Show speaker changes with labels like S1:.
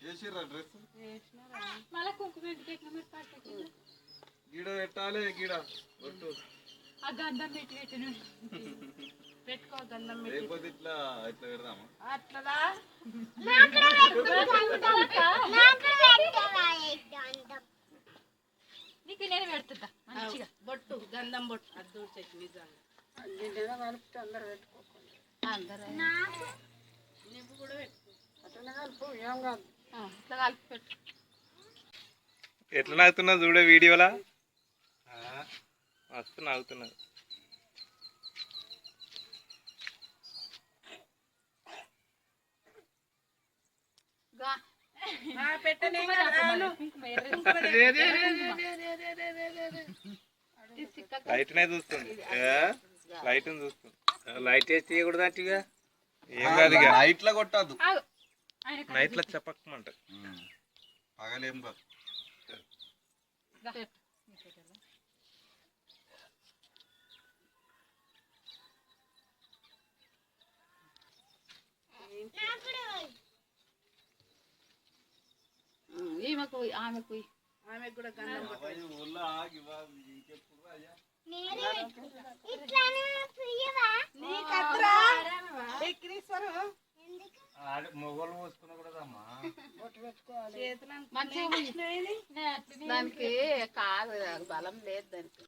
S1: చేసిర్రా డ్రెస్
S2: మళ్ళీ కుంకుమ
S1: గీడ పెట్టాలి గీడ ఒట్టు
S2: ఆ గంధం పెట్టి పెట్టిన పెట్టుకో గంధం పెట్టి
S1: లేకపోతే ఇట్లా ఇట్లా పెడదామా
S2: అట్లా నీకు నేను పెడుతుందా మంచిగా బొట్టు గంధం బొట్టు అద్దు చెట్టు నిజంగా కలుపుతూ అందరు పెట్టుకోకుండా అందరూ నువ్వు కూడా పెట్టుకో అట్లా కలుపు ఏం కాదు ఇట్లా కలిపి పెట్టు
S3: ఎట్లా నాగుతున్నా చూడే వీడియోలా మస్తు నాగుతున్నది లైట్నే చూస్తుంది లైట్ చూస్తుంది లైట్ వేసి తీయకూడదు అట్టుగా ఏం కాదు ఇక
S1: నైట్లా కొట్టద్దు
S3: నైట్లో చెప్పకమంట
S1: పగలేం కాదు
S2: ఈమెకు ఆమెకు ఆమెకు కూడా గంధం
S1: మొగలు పోసుకున్నా కూడా
S2: దానికి కాదు బలం లేదు దానికి